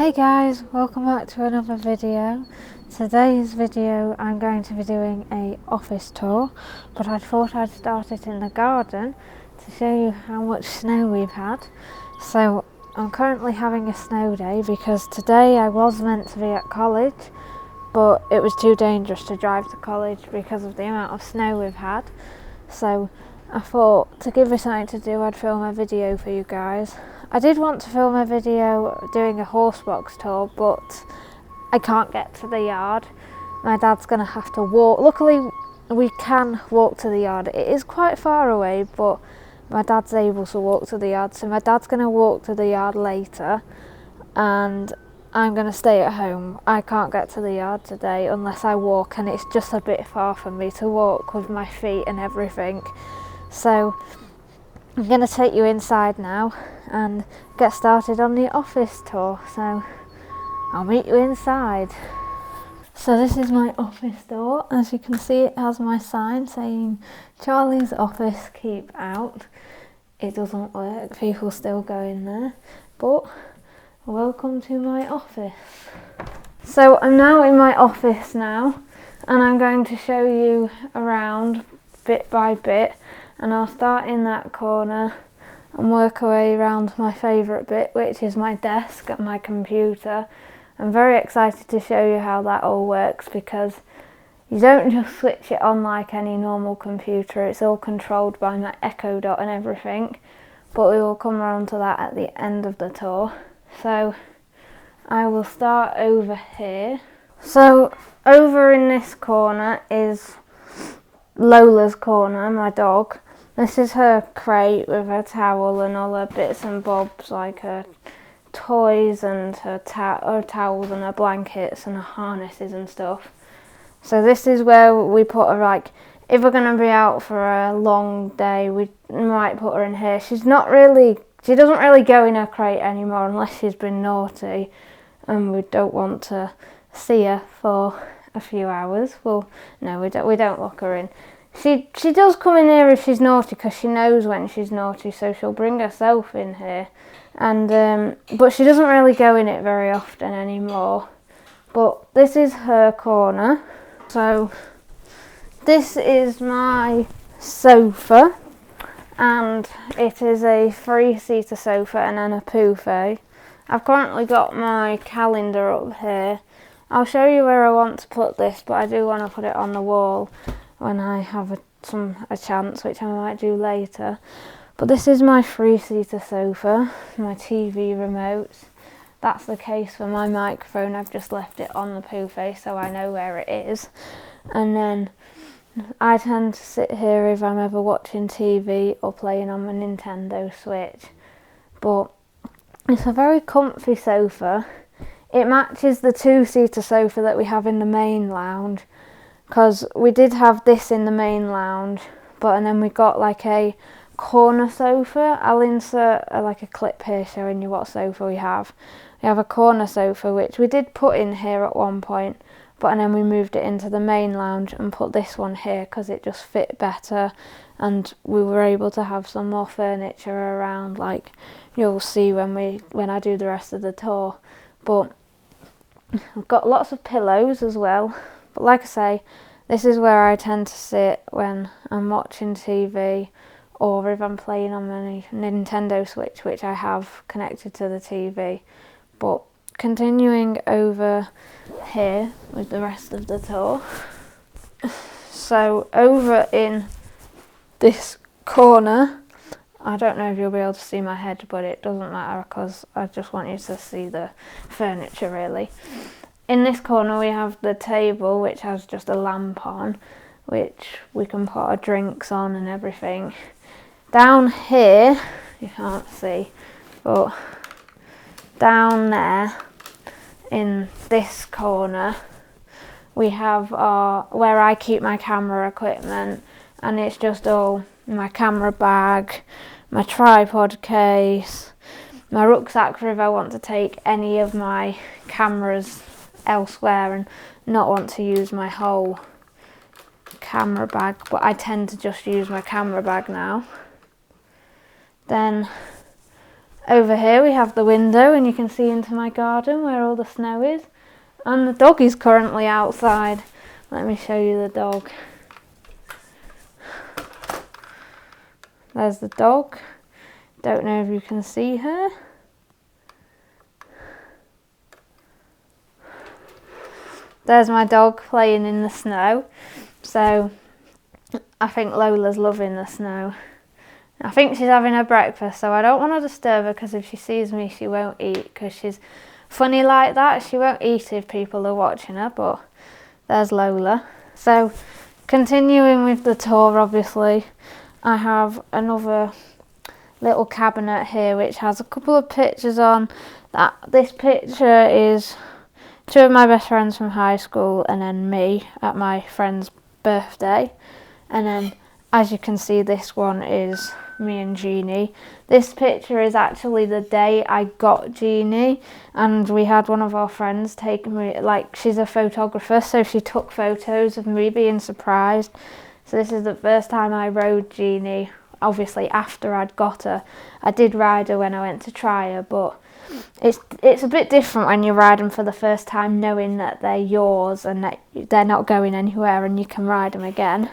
Hey guys, welcome back to another video. Today's video I'm going to be doing a office tour, but I thought I'd start it in the garden to show you how much snow we've had. So I'm currently having a snow day because today I was meant to be at college, but it was too dangerous to drive to college because of the amount of snow we've had. So I thought to give me something to do, I'd film a video for you guys. I did want to film a video doing a horse box tour, but I can't get to the yard. My dad's going to have to walk. Luckily, we can walk to the yard. It is quite far away, but my dad's able to walk to the yard. So my dad's going to walk to the yard later, and I'm going to stay at home. I can't get to the yard today unless I walk, and it's just a bit far for me to walk with my feet and everything. So I'm going to take you inside now and get started on the office tour. So I'll meet you inside. So this is my office door. As you can see, it has my sign saying Charlie's office, keep out. It doesn't work, people still go in there, but welcome to my office. So I'm now in my office now, and I'm going to show you around bit by bit, and I'll start in that corner and work away around my favourite bit, which is my desk and my computer. I'm very excited to show you how that all works, because you don't just switch it on like any normal computer. It's all controlled by my Echo Dot and everything, but we will come around to that at the end of the tour. So I will start over here. So over in this corner is Lola's corner, my dog. This is her crate with her towel and all her bits and bobs, like her toys and her towels and her blankets and her harnesses and stuff. So this is where we put her, like, if we're going to be out for a long day, we might put her in here. She doesn't really go in her crate anymore unless she's been naughty and we don't want to see her for a few hours. Well, no, we don't lock her in. She does come in here if she's naughty, because she knows when she's naughty, so she'll bring herself in here. And but she doesn't really go in it very often anymore. But this is her corner. So this is my sofa, and it is a 3-seater sofa and then a buffet. I've currently got my calendar up here. I'll show you where I want to put this, but I do want to put it on the wall when I have a chance, which I might do later. But this is my 3-seater sofa, my TV remote. That's the case for my microphone. I've just left it on the buffet so I know where it is. And then I tend to sit here if I'm ever watching TV or playing on my Nintendo Switch. But it's a very comfy sofa. It matches the 2-seater sofa that we have in the main lounge, because we did have this in the main lounge, and then we got like a corner sofa. I'll insert like a clip here showing you what sofa we have. We have a corner sofa which we did put in here at one point, and then we moved it into the main lounge and put this one here because it just fit better, and we were able to have some more furniture around, like you'll see when I do the rest of the tour. But I've got lots of pillows as well. But like I say, this is where I tend to sit when I'm watching TV, or if I'm playing on my Nintendo Switch, which I have connected to the TV. But continuing over here with the rest of the tour. So over in this corner, I don't know if you'll be able to see my head, but it doesn't matter because I just want you to see the furniture really. In this corner we have the table, which has just a lamp on, which we can put our drinks on and everything. Down here, you can't see, but down there in this corner we have where I keep my camera equipment, and it's just all my camera bag, my tripod case, my rucksack for if I want to take any of my cameras elsewhere and not want to use my whole camera bag, but I tend to just use my camera bag now. Then Over here we have the window and you can see into my garden where all the snow is. And the dog is currently outside. Let me show you the dog. There's the dog. Don't know if you can see her. There's my dog playing in the snow. So I think Lola's loving the snow. I think she's having her breakfast, so I don't want to disturb her because if she sees me she won't eat, because she's funny like that. She won't eat if people are watching her, but there's Lola. So continuing with the tour, obviously I have another little cabinet here which has a couple of pictures on. This picture is two of my best friends from high school and then me at my friend's birthday, and then as you can see this one is me and Jeannie. This picture is actually the day I got Jeannie, and we had one of our friends take me, like she's a photographer, so she took photos of me being surprised. So this is the first time I rode Jeannie, obviously after I'd got her. I did ride her when I went to try her, but it's a bit different when you ride them for the first time, knowing that they're yours and that they're not going anywhere and you can ride them again.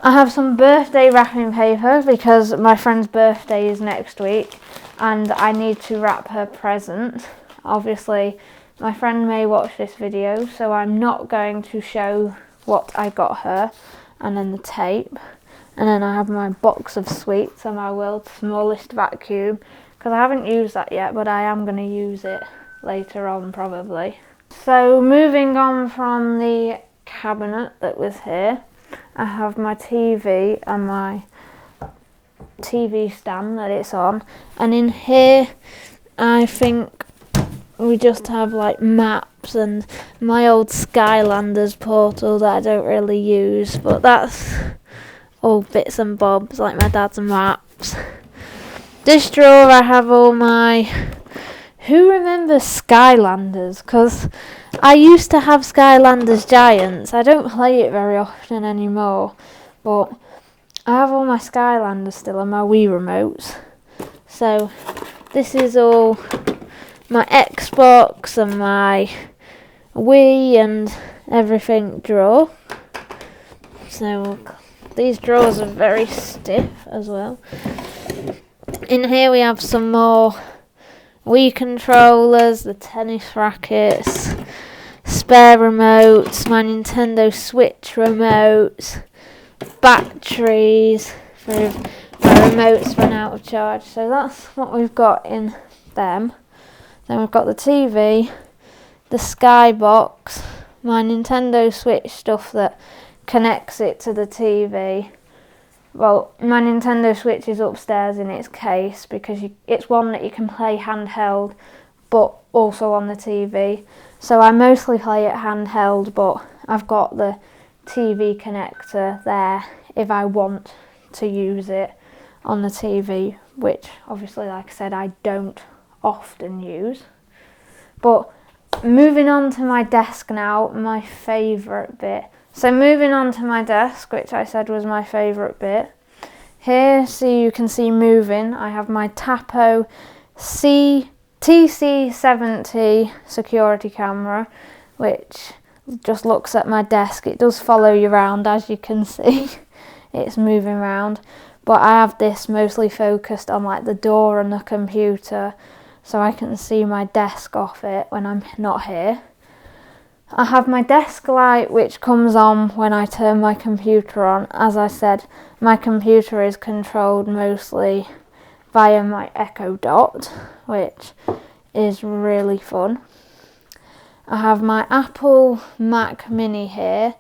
I have some birthday wrapping paper because my friend's birthday is next week and I need to wrap her present. Obviously my friend may watch this video, so I'm not going to show what I got her, and then the tape, and then I have my box of sweets and my world's smallest vacuum, because I haven't used that yet, but I am going to use it later on probably. So moving on from the cabinet that was here, I have my TV and my TV stand that it's on, and in here I think we just have like maps and my old Skylanders portal that I don't really use, but that's all bits and bobs like my dad's maps. This drawer I have all my, who remembers Skylanders? Because I used to have Skylanders Giants. I don't play it very often anymore, but I have all my Skylanders still and my Wii remotes. So this is all my Xbox and my Wii and everything drawer. So these drawers are very stiff as well. In here we have some more Wii controllers, the tennis rackets, spare remotes, my Nintendo Switch remotes, batteries for if my remotes run out of charge. So that's what we've got in them. Then we've got the TV, the Skybox, my Nintendo Switch stuff that connects it to the TV. Well, my Nintendo Switch is upstairs in its case because it's one that you can play handheld but also on the TV. So I mostly play it handheld, but I've got the TV connector there if I want to use it on the TV, which obviously, like I said, I don't often use. But moving on to my desk now, my favourite bit. So moving on to my desk, which I said was my favourite bit. Here, so you can see moving, I have my Tapo TC70 security camera, which just looks at my desk. It does follow you around, as you can see. It's moving around. But I have this mostly focused on like the door and the computer, so I can see my desk off it when I'm not here. I have my desk light which comes on when I turn my computer on. As I said, my computer is controlled mostly via my Echo Dot, which is really fun. I have my Apple Mac Mini here.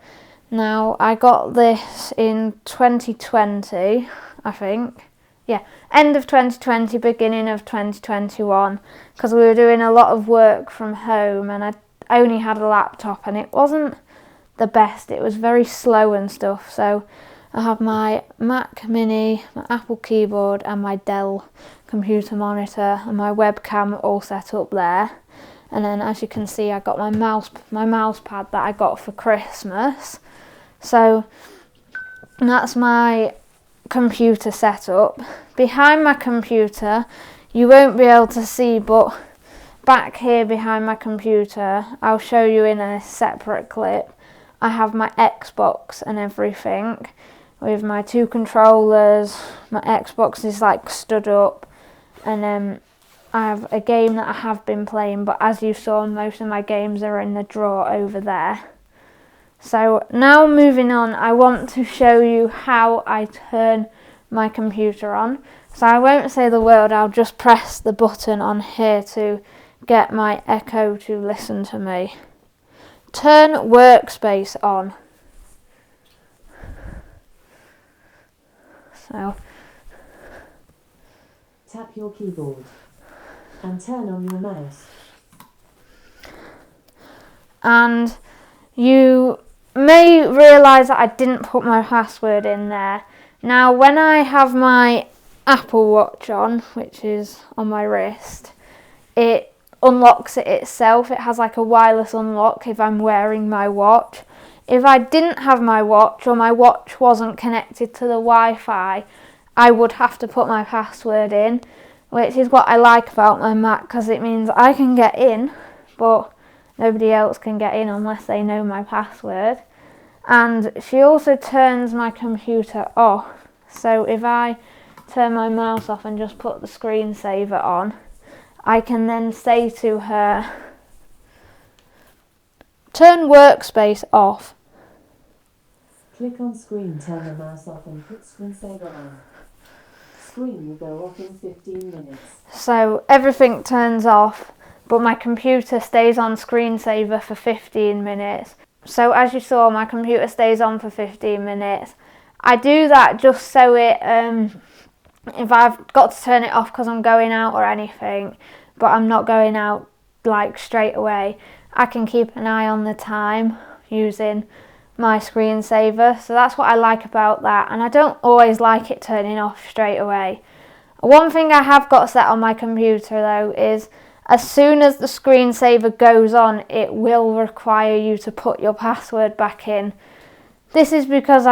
Now, I got this in 2020, I think. Yeah, end of 2020, beginning of 2021, because we were doing a lot of work from home and I only had a laptop and it wasn't the best. It was very slow and stuff. So I have my Mac Mini, my Apple keyboard and my Dell computer monitor and my webcam all set up there. And then as you can see, I got my mouse pad that I got for Christmas. So that's my computer setup. Behind my computer you won't be able to see, but back here behind my computer, I'll show you in a separate clip, I have my Xbox and everything with my 2 controllers. My Xbox is like stood up, and then I have a game that I have been playing, but as you saw, most of my games are in the drawer over there. So now moving on, I want to show you how I turn my computer on. So I won't say the word, I'll just press the button on here to get my Echo to listen to me. Turn workspace on. So tap your keyboard and turn on your mouse. And you may realise that I didn't put my password in there. Now when I have my Apple Watch on, which is on my wrist, it unlocks it itself. It has like a wireless unlock if I'm wearing my watch. If I didn't have my watch, or my watch wasn't connected to the Wi-Fi, I would have to put my password in, which is what I like about my Mac, because it means I can get in, but nobody else can get in unless they know my password. And she also turns my computer off. So if I turn my mouse off and just put the screensaver on, I can then say to her, turn workspace off. Click on screen, turn the mouse off and put screensaver on. Screen will go off in 15 minutes. So everything turns off, but my computer stays on screensaver for 15 minutes. So as you saw, my computer stays on for 15 minutes. I do that just so it, if I've got to turn it off because I'm going out or anything, but I'm not going out like straight away, I can keep an eye on the time using my screensaver. So that's what I like about that, and I don't always like it turning off straight away. One thing I have got set on my computer though is as soon as the screensaver goes on, it will require you to put your password back in. This is because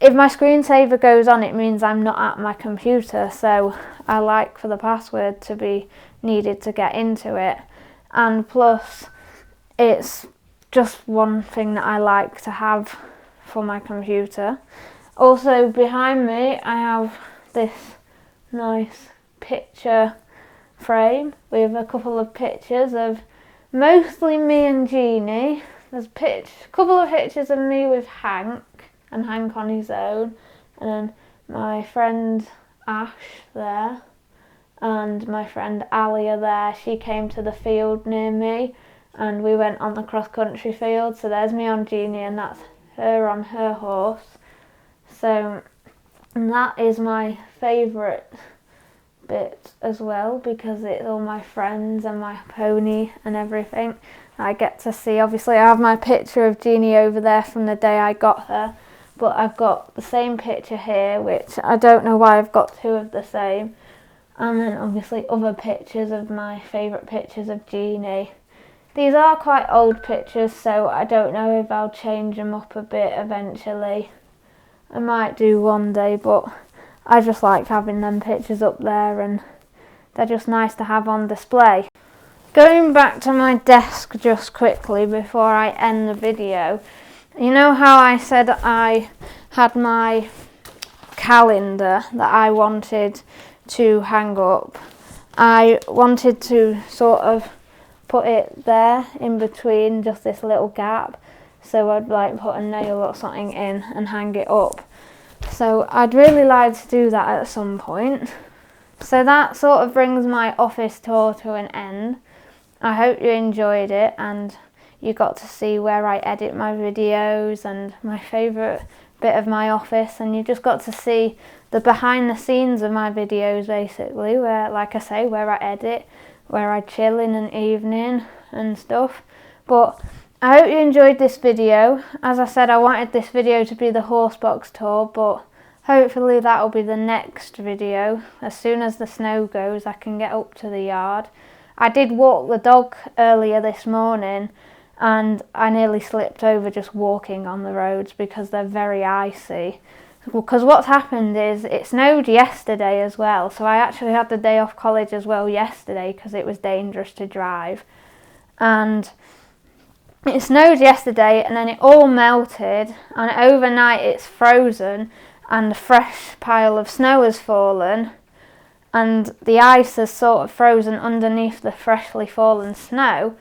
if my screensaver goes on, it means I'm not at my computer, so I like for the password to be needed to get into it. And plus, it's just one thing that I like to have for my computer. Also behind me, I have this nice picture frame with a couple of pictures of mostly me and Jeannie. There's a couple of pictures of me with Hank, and Hank on his own, and then my friend Ash there, and my friend Ali are there. She came to the field near me, and we went on the cross-country field. So there's me on Jeannie, and that's her on her horse. So that is my favourite bit as well, because it's all my friends and my pony and everything I get to see. Obviously I have my picture of Jeannie over there from the day I got her, but I've got the same picture here, which I don't know why I've got 2 of the same, and then obviously other pictures of my favourite pictures of Jeannie. These are quite old pictures, so I don't know if I'll change them up a bit eventually. I might do one day, but I just like having them pictures up there, and they're just nice to have on display. Going back to my desk just quickly before I end the video, you know how I said I had my calendar that I wanted to hang up? I wanted to sort of put it there in between just this little gap, so I'd like put a nail or something in and hang it up. So I'd really like to do that at some point. So that sort of brings my office tour to an end. I hope you enjoyed it and you got to see where I edit my videos and my favourite bit of my office, and you just got to see the behind the scenes of my videos basically, where, like I say, where I edit, where I chill in an evening and stuff. But I hope you enjoyed this video. As I said, I wanted this video to be the horse box tour, but hopefully that will be the next video. As soon as the snow goes, I can get up to the yard. I did walk the dog earlier this morning, and I nearly slipped over just walking on the roads because they're very icy. because what's happened is it snowed yesterday as well, so I actually had the day off college as well yesterday because it was dangerous to drive. And it snowed yesterday and then it all melted, and overnight it's frozen and a fresh pile of snow has fallen, and the ice has sort of frozen underneath the freshly fallen snow,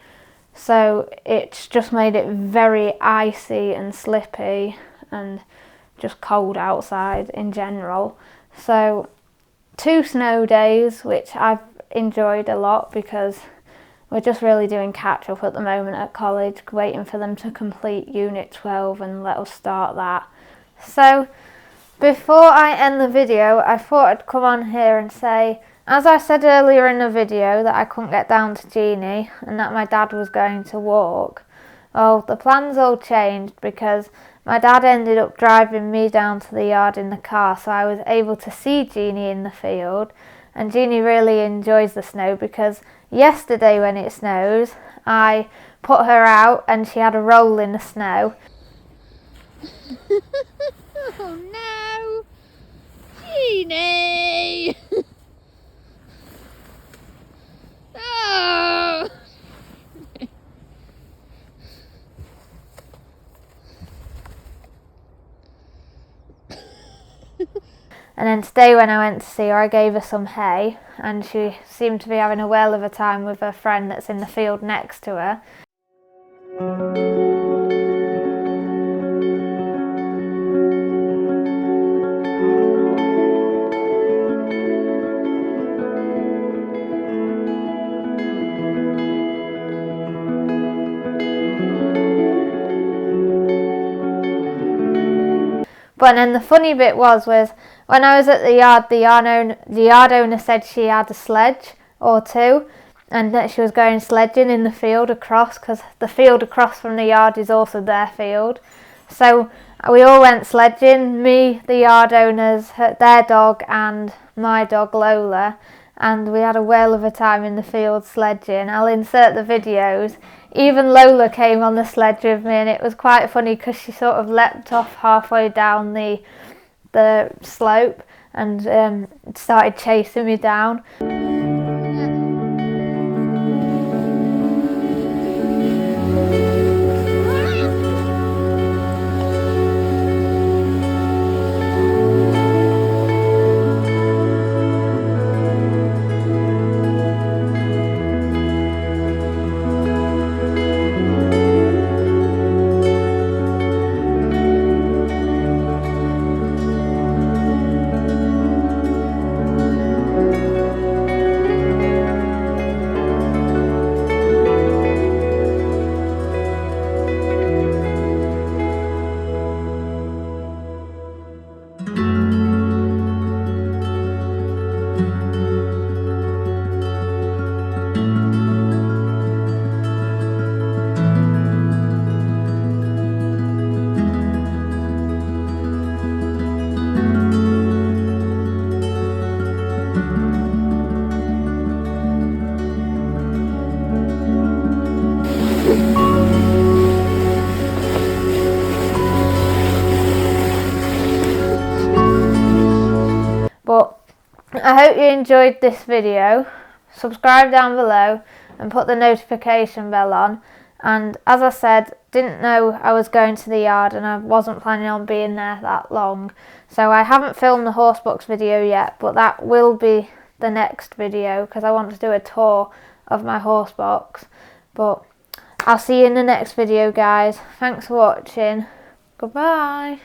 so it's just made it very icy and slippy and just cold outside in general. So 2 snow days, which I've enjoyed a lot because we're just really doing catch up at the moment at college, waiting for them to complete Unit 12 and let us start that. So before I end the video, I thought I'd come on here and say, as I said earlier in the video that I couldn't get down to Jeannie and that my dad was going to walk, well, the plans all changed because my dad ended up driving me down to the yard in the car, so I was able to see Jeannie in the field. And Jeannie really enjoys the snow because yesterday when it snows, I put her out and she had a roll in the snow. Oh no! Jeannie! Oh! And then today when I went to see her, I gave her some hay, and she seemed to be having a whale of a time with her friend that's in the field next to her. But then the funny bit was when I was at the yard owner said she had a sledge or 2 and that she was going sledging in the field across, because the field across from the yard is also their field. So we all went sledging, me, the yard owners, their dog and my dog Lola, and we had a whale of a time in the field sledging. I'll insert the videos. Even Lola came on the sledge with me, and it was quite funny because she sort of leapt off halfway down the slope and started chasing me down. But I hope you enjoyed this video. Subscribe down below and put the notification bell on. And as I said, didn't know I was going to the yard and I wasn't planning on being there that long. So I haven't filmed the horse box video yet, but that will be the next video because I want to do a tour of my horse box. But I'll see you in the next video, guys. Thanks for watching. Goodbye.